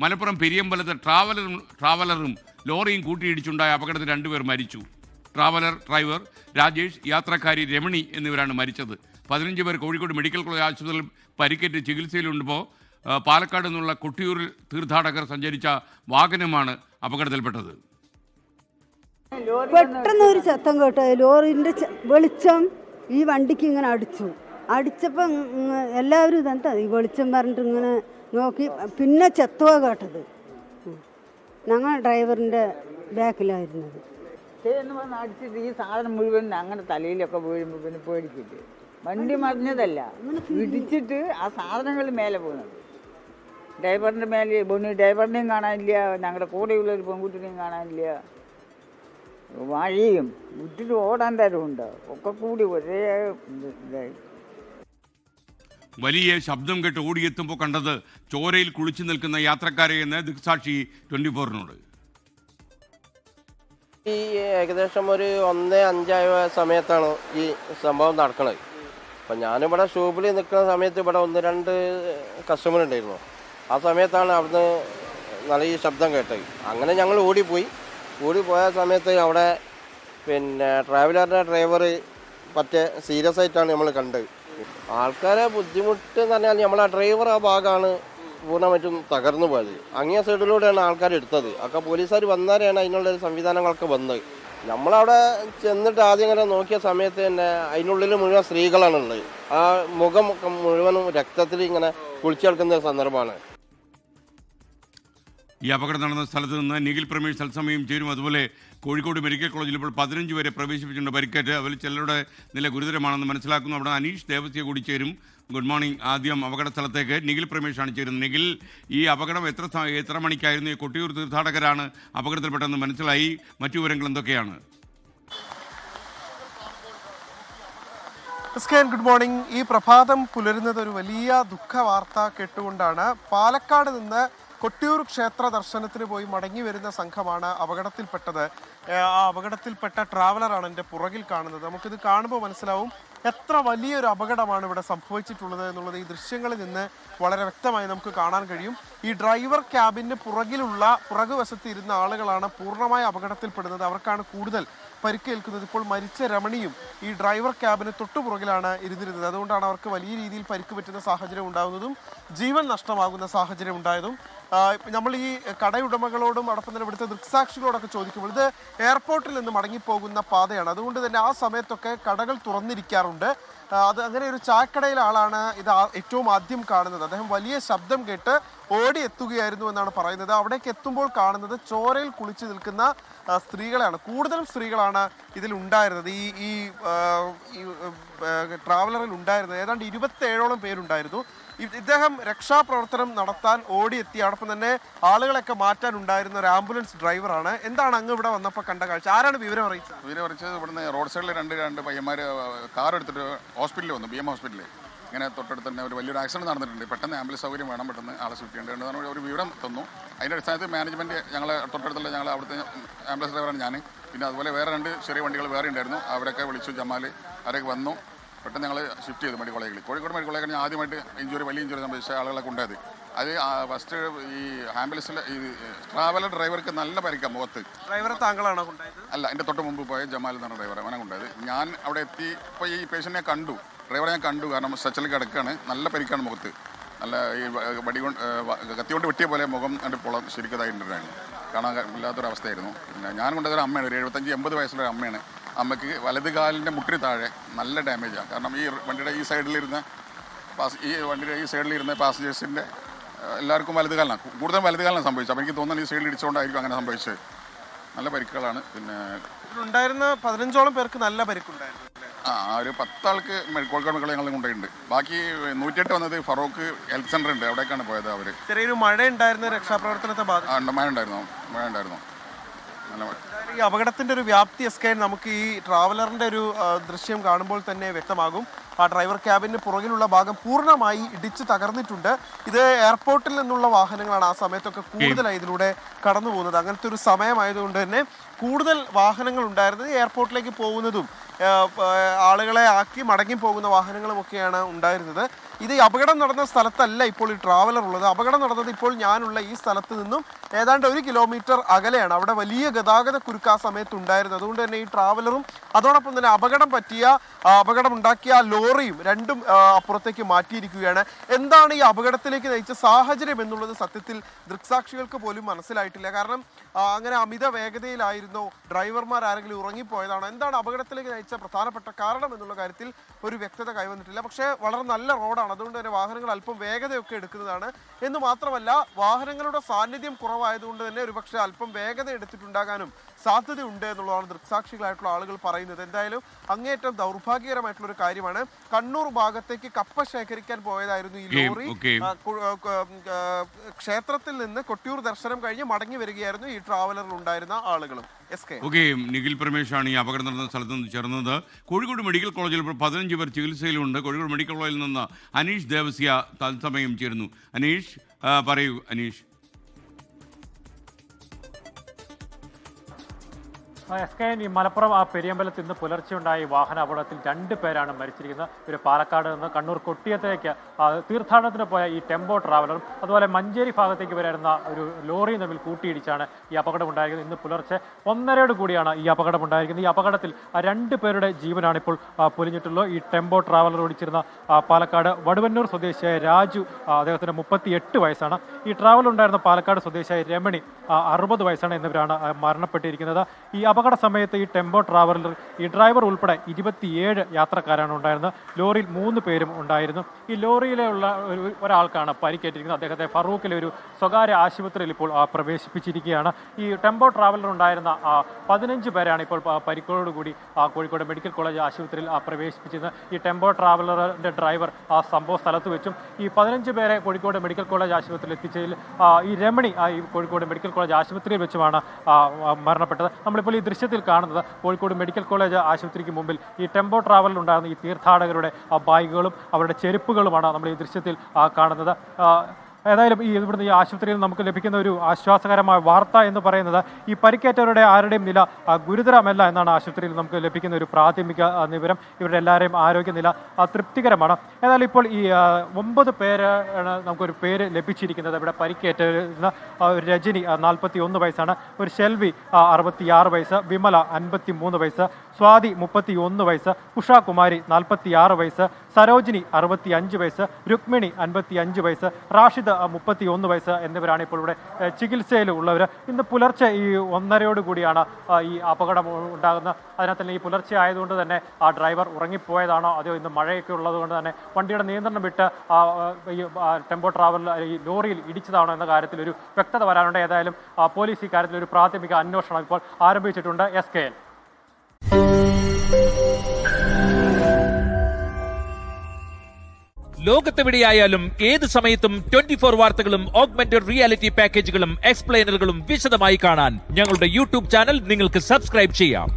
മലപ്പുറം പെരിയമ്പലത്ത് ട്രാവലറും ലോറിയും കൂട്ടിയിടിച്ചുണ്ടായ അപകടത്തിൽ 2 പേർ മരിച്ചു. ട്രാവലർ ഡ്രൈവർ രാജേഷ്, യാത്രക്കാരി രമണി എന്നിവരാണ് മരിച്ചത്. 15 പേർ കോഴിക്കോട് മെഡിക്കൽ കോളേജ് ആശുപത്രിയിൽ പരിക്കേറ്റ് ചികിത്സയിലുണ്ടപ്പോൾ പാലക്കാട് നിന്നുള്ള കൊട്ടിയൂരിൽ തീർത്ഥാടകർ സഞ്ചരിച്ച വാഹനമാണ് അപകടത്തിൽപ്പെട്ടത്. പെട്ടെന്ന് ഒരു ശബ്ദം കേട്ടോ, ലോറിൻ്റെ വെളിച്ചം ഈ വണ്ടിക്ക് ഇങ്ങനെ അടിച്ചപ്പം എല്ലാവരും ഇതെന്താ ഈ വെളിച്ചം പറഞ്ഞിട്ട് ഇങ്ങനെ നോക്കി, പിന്നെ ചെത്തുക കേട്ടത്. ഞങ്ങൾ ഡ്രൈവറിൻ്റെ ബാക്കിലായിരുന്നത്. അടിച്ചിട്ട് ഈ സാധനം മുഴുവൻ അങ്ങനെ തലയിലൊക്കെ വീഴുമ്പോൾ പിന്നെ പേടിച്ചിട്ട് വണ്ടി മറിഞ്ഞതല്ല, ഇടിച്ചിട്ട് ആ സാധനങ്ങൾ മേലെ പോകുന്നത്. ഡ്രൈവറിൻ്റെ മേലെ ഡ്രൈവറിനെയും കാണാനില്ല, ഞങ്ങളുടെ കൂടെയുള്ള ഒരു പെൺകുട്ടിനെയും കാണാനില്ല. വഴിയും വിട്ടിട്ട് ഓടാൻ തരമുണ്ട്, ഒക്കെ കൂടി ഒരേ ഇതായി. വലിയ ശബ്ദം കേട്ട് ഓടിയെത്തുമ്പോൾ കണ്ടത് ചോരയിൽ കുളിച്ചു നിൽക്കുന്ന യാത്രക്കാരെ എന്ന് ദൃക്സാക്ഷി 24-നോട്. ഈ ഏകദേശം ഒരു 1:05 സമയത്താണ് ഈ സംഭവം നടക്കുന്നത്. അപ്പം ഞാനിവിടെ ഷോപ്പിൽ നിൽക്കുന്ന സമയത്ത് ഇവിടെ 1-2 കസ്റ്റമർ ഉണ്ടായിരുന്നു. ആ സമയത്താണ് അവിടുന്ന് നല്ല ഈ ശബ്ദം കേട്ടത്. അങ്ങനെ ഞങ്ങൾ ഓടിപ്പോയ സമയത്ത് അവിടെ പിന്നെ ട്രാവലറിൻ്റെ ഡ്രൈവർ പറ്റേ സീരിയസ് ആയിട്ടാണ് നമ്മൾ കണ്ടത്. ആൾക്കാരെ ബുദ്ധിമുട്ട് എന്ന് പറഞ്ഞാൽ നമ്മളെ ഡ്രൈവർ ആ ഭാഗമാണ് പൂർണ്ണമായിട്ടും തകർന്നു പോയത്. അങ്ങേ സൈഡിലൂടെയാണ് ആൾക്കാർ എടുത്തത്. ഒക്കെ പോലീസുകാർ വന്നാലാണ് അതിനുള്ള സംവിധാനങ്ങളൊക്കെ വന്നത്. നമ്മളവിടെ ചെന്നിട്ട് ആദ്യം ഇങ്ങനെ നോക്കിയ സമയത്ത് തന്നെ അതിനുള്ളിൽ മുഴുവൻ സ്ത്രീകളാണുള്ളത്. ആ മുഖം മുഴുവനും രക്തത്തിൽ ഇങ്ങനെ കുളിച്ചു കിടക്കുന്ന സന്ദർഭമാണ്. ഈ അപകടം നടന്ന സ്ഥലത്ത് നിന്ന് നിഖിൽ പ്രമേഷ് തത്സമയം ചേരും. അതുപോലെ കോഴിക്കോട് മെഡിക്കൽ കോളേജിൽ ഇപ്പോൾ 15 പേരെ പ്രവേശിപ്പിച്ചിട്ടുണ്ട് പരിക്കേറ്റ്. അവരിൽ ചിലരുടെ നില ഗുരുതരമാണെന്ന് മനസ്സിലാക്കുന്നു. അവിടെ അനീഷ് ദേവസ്യ കൂടി ചേരും. Good morning. ആദ്യം അപകട സ്ഥലത്തേക്ക് നിഖിൽ പ്രമേഷാണ് ചേരുന്നത്. നിഖിൽ, ഈ അപകടം എത്ര മണിക്കായിരുന്നു? കൊട്ടിയൂർ തീർത്ഥാടകരാണ് അപകടത്തിൽപ്പെട്ടതെന്ന് മനസ്സിലായി. മറ്റു വിവരങ്ങൾ എന്തൊക്കെയാണ്? Good morning. ഈ പ്രഭാതം പുലരുന്നത് ഒരു വലിയ ദുഃഖ വാർത്ത കേട്ടുകൊണ്ടാണ്. പാലക്കാട് നിന്ന് കൊട്ടിയൂർ ക്ഷേത്ര ദർശനത്തിന് പോയി മടങ്ങി വരുന്ന സംഘമാണ് അപകടത്തിൽപ്പെട്ടത്. ആ അപകടത്തിൽപ്പെട്ട ട്രാവലറാണ് എൻ്റെ പുറകിൽ കാണുന്നത്. നമുക്കിത് കാണുമ്പോൾ മനസ്സിലാവും എത്ര വലിയൊരു അപകടമാണ് ഇവിടെ സംഭവിച്ചിട്ടുള്ളത് എന്നുള്ളത് ഈ ദൃശ്യങ്ങളിൽ നിന്ന് വളരെ വ്യക്തമായി നമുക്ക് കാണാൻ കഴിയും. ഈ ഡ്രൈവർ ക്യാബിന് പുറകുവശത്ത് ഇരുന്ന ആളുകളാണ് പൂർണ്ണമായ അപകടത്തിൽപ്പെടുന്നത്. അവർക്കാണ് കൂടുതൽ പരിക്കേൽക്കുന്നത്. ഇപ്പോൾ മരിച്ച രമണിയും ഈ ഡ്രൈവർ ക്യാബിന് തൊട്ടുപുറകിലാണ് ഇരുന്നിരുന്നത്. അതുകൊണ്ടാണ് അവർക്ക് വലിയ രീതിയിൽ പരിക്ക് പറ്റുന്ന സാഹചര്യം ഉണ്ടാകുന്നതും ജീവൻ നഷ്ടമാകുന്ന സാഹചര്യം ഉണ്ടായതും. നമ്മൾ ഈ കടയുടമകളോടും അടക്കം തന്നെ ഇവിടുത്തെ ദൃക്സാക്ഷികളോടൊക്കെ ചോദിക്കുമ്പോൾ ഇത് എയർപോർട്ടിൽ നിന്ന് മടങ്ങിപ്പോകുന്ന പാതയാണ്. അതുകൊണ്ട് തന്നെ ആ സമയത്തൊക്കെ കടകൾ തുറന്നിരിക്കാറുണ്ട്. അങ്ങനെ ഒരു ചായക്കടയിലെ ആളാണ് ഇത് ഏറ്റവും ആദ്യം കാണുന്നത്. അദ്ദേഹം വലിയ ശബ്ദം കേട്ട് ഓടി എത്തുകയായിരുന്നു എന്നാണ് പറയുന്നത്. അവിടേക്ക് എത്തുമ്പോൾ കാണുന്നത് ചോരയിൽ കുളിച്ചു നിൽക്കുന്ന സ്ത്രീകളെയാണ്. കൂടുതലും സ്ത്രീകളാണ് ഇതിൽ ഉണ്ടായിരുന്നത്. ഈ ട്രാവലറിൽ ഉണ്ടായിരുന്നത് ഏതാണ്ട് 27ഓളം പേരുണ്ടായിരുന്നു. ഇദ്ദേഹം രക്ഷാപ്രവർത്തനം നടത്താൻ ഓടിയെത്തി. അതോടൊപ്പം തന്നെ ആളുകളൊക്കെ മാറ്റാൻ ഉണ്ടായിരുന്ന ഒരു ആംബുലൻസ് ഡ്രൈവറാണ്. എന്താണ് അങ്ങ് ഇവിടെ വന്നപ്പോൾ കണ്ട കാഴ്ച? ആരാണ് വിവരം അറിയിച്ചത്? ഇവിടുന്ന് റോഡ് സൈഡിൽ രണ്ട് പയ്യന്മാർ കാർ എടുത്തിട്ട് ഹോസ്പിറ്റലിൽ വന്നു, BM ഹോസ്പിറ്റലിൽ. ഇങ്ങനെ തൊട്ടടുത്ത് തന്നെ ഒരു വലിയൊരു ആക്സിഡന്റ് നടന്നിട്ടുണ്ട്. പെട്ടെന്ന് ആംബുലൻസ് സൗകര്യം വേണം, പെട്ടെന്ന് ആളെ ഷിഫ്റ്റ് ചെയ്യേണ്ടതുണ്ടെന്ന് ഒരു വിവരം തന്നു. അതിൻ്റെ അടിസ്ഥാനത്തിൽ മാനേജ്മെൻറ്റ് ഞങ്ങളെ തൊട്ടടുത്തുള്ള അവിടുത്തെ ആംബുലൻസ് ഡ്രൈവറാണ് ഞാൻ. പിന്നെ അതുപോലെ വേറെ 2 ചെറിയ വണ്ടികൾ വേറെ ഉണ്ടായിരുന്നു. അവരൊക്കെ വിളിച്ചു, ജമാൽ അവരൊക്കെ വന്നു. പെട്ടെന്ന് ഞങ്ങൾ ഷിഫ്റ്റ് ചെയ്തു മെഡിക്കൽ കോളേജിൽ. കോഴിക്കോട് മെഡിക്കൽ കോളേജിൽ ആദ്യമായിട്ട് വലിയ ഇഞ്ചുറി സംഭവിച്ച ആളുകളൊക്കെ ഉണ്ടായത്. അത് ഫസ്റ്റ് ഈ ആംബുലൻസിൽ ഈ ട്രാവലർ ഡ്രൈവർക്ക് നല്ല പരിക്കാം മുഖത്ത്. ഡ്രൈവറെ താങ്കളാണോ കൊണ്ടായത്? അല്ല, എൻ്റെ തൊട്ട് മുമ്പ് പോയ ജമാൽ എന്ന് പറഞ്ഞ ഡ്രൈവർ, അവനെ കൊണ്ടായത്. ഞാൻ അവിടെ എത്തി ഇപ്പോൾ ഈ പേഷ്യൻറ്റിനെ കണ്ടു, ഡ്രൈവറെ ഞാൻ കണ്ടു. കാരണം സ്ട്രെച്ചറിൽ കിടക്കുകയാണ്, നല്ല പരിക്കാണ് മുഖത്ത്. നല്ല ഈ കത്തി കൊണ്ട് വെട്ടിയ പോലെ മുഖം കണ്ട് പൊളം ശരിക്കതായിട്ടുണ്ടായിരുന്നു. കാണാൻ ഇല്ലാത്തൊരവസ്ഥയായിരുന്നു. പിന്നെ ഞാൻ കൊണ്ടതൊരു അമ്മയാണ്, ഒരു 75-80 വയസ്സുള്ള ഒരു അമ്മയാണ്. അമ്മയ്ക്ക് വലത് കാലിൻ്റെ മുട്ടിന് താഴെ നല്ല ഡാമേജാണ്. കാരണം ഈ വണ്ടിയുടെ ഈ സൈഡിലിരുന്ന പാസഞ്ചേഴ്സിൻ്റെ എല്ലാവർക്കും വലത് കാലിനാണ്, കൂടുതലും വലത് കാലിനാണ് സംഭവിച്ചത്. അപ്പോൾ എനിക്ക് തോന്നുന്നു ഈ സൈഡിൽ ഇടിച്ചുകൊണ്ടായിരിക്കും അങ്ങനെ സംഭവിച്ചത്. നല്ല പരിക്കുകളാണ്. പിന്നെ ഉണ്ടായിരുന്ന 15ഓളം പേർക്ക് നല്ല പരിക്കുണ്ടായിരുന്നു. ഒരു 10 ആൾക്ക് കോഴിക്കോട് മെഡിക്കൽ ഞങ്ങൾ കൊണ്ടുപോയിട്ടുണ്ട്. ബാക്കി 108 വന്നത് ഫറൂഖ് ഹെൽത്ത് സെൻ്റർ ഉണ്ട്, അവിടേക്കാണ് പോയത്. അവർ ചെറിയൊരു മഴ ഉണ്ടായിരുന്ന രക്ഷാപ്രവർത്തനത്തെ മഴ ഉണ്ടായിരുന്നു. ഈ അപകടത്തിന്റെ ഒരു വ്യാപ്തി നമുക്ക് ഈ ട്രാവലറിന്റെ ഒരു ദൃശ്യം കാണുമ്പോൾ തന്നെ വ്യക്തമാകും. ആ ഡ്രൈവർ ക്യാബിന് പുറകിലുള്ള ഭാഗം പൂർണ്ണമായി ഇടിച്ച് തകർന്നിട്ടുണ്ട്. ഇത് എയർപോർട്ടിൽ നിന്നുള്ള വാഹനങ്ങളാണ് ആ സമയത്തൊക്കെ കൂടുതലായി ഇതിലൂടെ കടന്നു പോകുന്നത്. അങ്ങനത്തെ ഒരു സമയമായതുകൊണ്ട് തന്നെ കൂടുതൽ വാഹനങ്ങൾ ഉണ്ടായിരുന്നത് എയർപോർട്ടിലേക്ക് പോകുന്നതും ആളുകളെ ആക്കി മടങ്ങി പോകുന്ന വാഹനങ്ങളുമൊക്കെയാണ് ഉണ്ടായിരുന്നത്. ഇത് അപകടം നടന്ന സ്ഥലത്തല്ല ഇപ്പോൾ ഈ ട്രാവലർ ഉള്ളത്. അപകടം നടന്നത് ഇപ്പോൾ ഞാനുള്ള ഈ സ്ഥലത്ത് നിന്നും ഏതാണ്ട് 1 കിലോമീറ്റർ അകലെയാണ്. അവിടെ വലിയ ഗതാഗത കുരുക്ക് ആ സമയത്ത് ഉണ്ടായിരുന്നു. അതുകൊണ്ട് തന്നെ ഈ ട്രാവലറും അതോടൊപ്പം തന്നെ അപകടമുണ്ടാക്കിയ ലോറിയും രണ്ടും അപ്പുറത്തേക്ക് മാറ്റിയിരിക്കുകയാണ്. എന്താണ് ഈ അപകടത്തിലേക്ക് നയിച്ച സാഹചര്യം എന്നുള്ളത് സത്യത്തിൽ ദൃക്സാക്ഷികൾക്ക് പോലും മനസ്സിലായിട്ടില്ല. കാരണം അങ്ങനെ അമിത വേഗതയിലായിരുന്നോ, ഡ്രൈവർമാർ ആരെങ്കിലും ഉറങ്ങിപ്പോയതാണോ, എന്താണ് അപകടത്തിലേക്ക് നയിച്ച പ്രധാനപ്പെട്ട കാരണം എന്നുള്ള കാര്യത്തിൽ ഒരു വ്യക്തത കൈവന്നിട്ടില്ല. പക്ഷേ വളരെ നല്ല റോഡാണ്, അതുകൊണ്ട് തന്നെ വാഹനങ്ങൾ അല്പം വേഗതയൊക്കെ എടുക്കുന്നതാണ്. എന്ന് മാത്രമല്ല വാഹനങ്ങളുടെ സാന്നിധ്യം കുറവായതുകൊണ്ട് തന്നെ ഒരുപക്ഷെ അല്പം വേഗത എടുത്തിട്ടുണ്ടാകാനും സാധ്യതയുണ്ട് എന്നുള്ളതാണ് ദൃക്സാക്ഷികളായിട്ടുള്ള ആളുകൾ പറയുന്നത്. എന്തായാലും അങ്ങേയറ്റം ദൗർഭാഗ്യകരമായിട്ടുള്ള ഒരു കാര്യമാണ്. കണ്ണൂർ ഭാഗത്തേക്ക് കപ്പ ശേഖരിക്കാൻ പോയതായിരുന്നു ഈ ലോറി. ക്ഷേത്രത്തിൽ നിന്ന് കൊട്ടിയൂർ ദർശനം കഴിഞ്ഞ് മടങ്ങി വരികയായിരുന്നു ഈ ട്രാവലറിൽ ഉണ്ടായിരുന്ന ആളുകളും. നിഖിൽ പ്രമേഷാണ് ഈ അപകടം നടന്ന സ്ഥലത്ത് നിന്ന് ചേർന്നത്. കോഴിക്കോട് മെഡിക്കൽ കോളേജിൽ 15 പേർ ചികിത്സയിലുണ്ട്. കോഴിക്കോട് മെഡിക്കൽ കോളേജിൽ നിന്ന് അനീഷ് ദേവസ്യ തത്സമയം ചേരുന്നു. അനീഷ്, പറയൂ അനീഷ്. ഈ മലപ്പുറം പെരിയമ്പലത്ത് ഇന്ന് പുലർച്ചെ ഉണ്ടായ വാഹന അപകടത്തിൽ 2 പേരാണ് മരിച്ചിരിക്കുന്നത്. ഒരു പാലക്കാട് നിന്ന് കണ്ണൂർ കൊട്ടിയത്തേക്ക് തീർത്ഥാടനത്തിന് പോയ ഈ ടെമ്പോ ട്രാവലറും അതുപോലെ മഞ്ചേരി ഭാഗത്തേക്ക് വരുന്ന ഒരു ലോറിയും തമ്മിൽ കൂട്ടിയിടിച്ചാണ് ഈ അപകടം ഉണ്ടായിരിക്കുന്നത്. ഇന്ന് പുലർച്ചെ 1:30 കൂടിയാണ് ഈ അപകടം ഉണ്ടായിരിക്കുന്നത്. ഈ അപകടത്തിൽ 2 പേരുടെ ജീവനാണ് ഇപ്പോൾ പൊലിഞ്ഞിട്ടുള്ളത്. ഈ ടെമ്പോ ട്രാവലർ ഓടിച്ചിരുന്ന പാലക്കാട് വടുവന്നൂർ സ്വദേശിയായ രാജു, അദ്ദേഹത്തിന് 38 വയസ്സാണ്. ഈ ട്രാവലർ ഉണ്ടായിരുന്ന പാലക്കാട് സ്വദേശിയായ രമണി 60 വയസ്സാണ് എന്നിവരാണ് മരണപ്പെട്ടിരിക്കുന്നത്. ഈ അപകട സമയത്ത് ഈ ടെമ്പോ ട്രാവലർ ഈ ഡ്രൈവർ ഉൾപ്പെടെ 27 യാത്രക്കാരാണ് ഉണ്ടായിരുന്നത്. ലോറിയിൽ 3 പേരും ഉണ്ടായിരുന്നു. ഈ ലോറിയിലെ ഉള്ള ഒരാൾക്കാണ് പരിക്കേറ്റിരിക്കുന്നത്. അദ്ദേഹത്തെ ഫറൂഖിലെ ഒരു സ്വകാര്യ ആശുപത്രിയിൽ ഇപ്പോൾ പ്രവേശിപ്പിച്ചിരിക്കുകയാണ്. ഈ ടെമ്പോ ട്രാവലർ ഉണ്ടായിരുന്ന 15 പേരാണ് ഇപ്പോൾ പരിക്കോടുകൂടി കോഴിക്കോട് മെഡിക്കൽ കോളേജ് ആശുപത്രിയിൽ പ്രവേശിപ്പിച്ചിരുന്നത്. ഈ ടെമ്പോ ട്രാവലറിന്റെ ഡ്രൈവർ സംഭവ സ്ഥലത്ത് വെച്ചും ഈ 15 പേരെ കോഴിക്കോട് മെഡിക്കൽ കോളേജ് ആശുപത്രിയിൽ എത്തിച്ചതിൽ ഈ രമണി ഈ കോഴിക്കോട് മെഡിക്കൽ കോളേജ് ആശുപത്രിയിൽ വെച്ചുമാണ് മരണപ്പെട്ടത്. നമ്മളിപ്പോൾ ഈ ദൃശ്യത്തിൽ കാണുന്നത് കോഴിക്കോട് മെഡിക്കൽ കോളേജ് ആശുപത്രിക്ക് മുമ്പിൽ ഈ ടെമ്പോ ട്രാവലിൽ ഉണ്ടായിരുന്ന ഈ തീർത്ഥാടകരുടെ ബാഗുകളും അവരുടെ ചെരുപ്പുകളുമാണ് നമ്മൾ ഈ ദൃശ്യത്തിൽ കാണുന്നത്. ഏതായാലും ഇവിടുന്ന് ഈ ആശുപത്രിയിൽ നമുക്ക് ലഭിക്കുന്ന ഒരു ആശ്വാസകരമായ വാർത്ത എന്ന് പറയുന്നത് ഈ പരിക്കേറ്റവരുടെ ആരുടെയും നില ഗുരുതരമല്ല എന്നാണ് ആശുപത്രിയിൽ നമുക്ക് ലഭിക്കുന്ന ഒരു പ്രാഥമിക വിവരം. ഇവരുടെ എല്ലാവരെയും ആരോഗ്യനില തൃപ്തികരമാണ്. ഏതായാലും ഇപ്പോൾ ഈ 9 പേരാണ് നമുക്കൊരു പേര് ലഭിച്ചിരിക്കുന്നത്. ഇവിടെ പരിക്കേറ്റുന്ന രജനി 41 വയസ്സാണ്, ഒരു ഷെൽവി 66 വയസ്സ്, വിമല 53 വയസ്സ്, സ്വാതി 31 വയസ്സ്, ഉഷാകുമാരി 46 വയസ്സ്, സരോജിനി 65 വയസ്സ്, രുക്മിണി 55 വയസ്സ്, റാഷിദ് 31 വയസ്സ് എന്നിവരാണ് ഇപ്പോൾ ഇവിടെ ചികിത്സയിൽ ഉള്ളവർ. ഇന്ന് പുലർച്ചെ ഈ 1:30 കൂടിയാണ് ഈ അപകടം ഉണ്ടാകുന്നത്. അതിനാൽ തന്നെ ഈ പുലർച്ചെ ആയതുകൊണ്ട് തന്നെ ആ ഡ്രൈവർ ഉറങ്ങിപ്പോയതാണോ അതോ ഇന്ന് മഴയൊക്കെ ഉള്ളതുകൊണ്ട് തന്നെ വണ്ടിയുടെ നിയന്ത്രണം വിട്ട് ഈ ടെമ്പോ ട്രാവലർ ഈ ലോറിയിൽ ഇടിച്ചതാണോ എന്ന കാര്യത്തിൽ ഒരു വ്യക്തത വരാനുണ്ട്. ഏതായാലും പോലീസ് ഈ കാര്യത്തിൽ ഒരു പ്രാഥമിക അന്വേഷണം ഇപ്പോൾ ആരംഭിച്ചിട്ടുണ്ട്. SKL. ലോകത്തെവിടെയായാലും ഏത് സമയത്തും 24 വാർത്തകളും ഓഗ്മെന്റഡ് റിയാലിറ്റി പാക്കേജുകളും എക്സ്പ്ലെയിനറുകളും വിശദമായി കാണാൻ ഞങ്ങളുടെ YouTube ചാനൽ നിങ്ങൾക്ക് സബ്സ്ക്രൈബ് ചെയ്യാം.